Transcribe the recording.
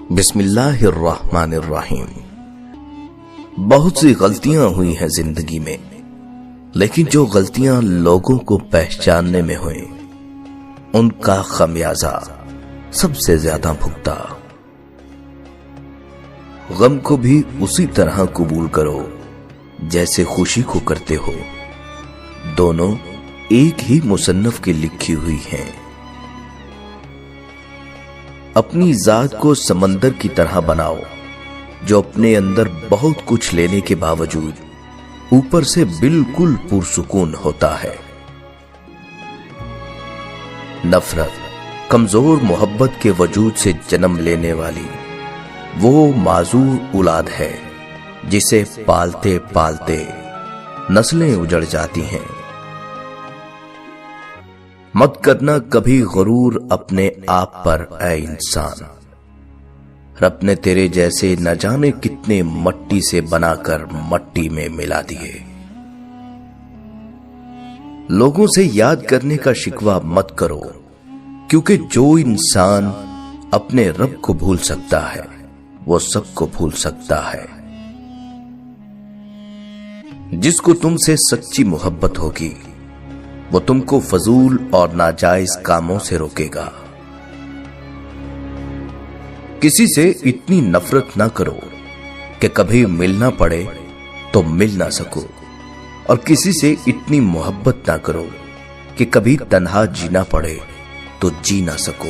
بسم اللہ الرحمن الرحیم۔ بہت سی غلطیاں ہوئی ہیں زندگی میں، لیکن جو غلطیاں لوگوں کو پہچاننے میں ہوئیں ان کا خمیازہ سب سے زیادہ بھگتا۔ غم کو بھی اسی طرح قبول کرو جیسے خوشی کو کرتے ہو، دونوں ایک ہی مصنف کی لکھی ہوئی ہیں۔ اپنی ذات کو سمندر کی طرح بناؤ جو اپنے اندر بہت کچھ لینے کے باوجود اوپر سے بالکل پرسکون ہوتا ہے۔ نفرت کمزور محبت کے وجود سے جنم لینے والی وہ معذور اولاد ہے جسے پالتے پالتے نسلیں اجڑ جاتی ہیں۔ مت کرنا کبھی غرور اپنے آپ پر اے انسان، رب نے تیرے جیسے نہ جانے کتنے مٹی سے بنا کر مٹی میں ملا دیے۔ لوگوں سے یاد کرنے کا شکوہ مت کرو، کیونکہ جو انسان اپنے رب کو بھول سکتا ہے وہ سب کو بھول سکتا ہے۔ جس کو تم سے سچی محبت ہوگی وہ تم کو فضول اور ناجائز کاموں سے روکے گا۔ کسی سے اتنی نفرت نہ کرو کہ کبھی ملنا پڑے تو مل نہ سکو، اور کسی سے اتنی محبت نہ کرو کہ کبھی تنہا جینا پڑے تو جی نہ سکو۔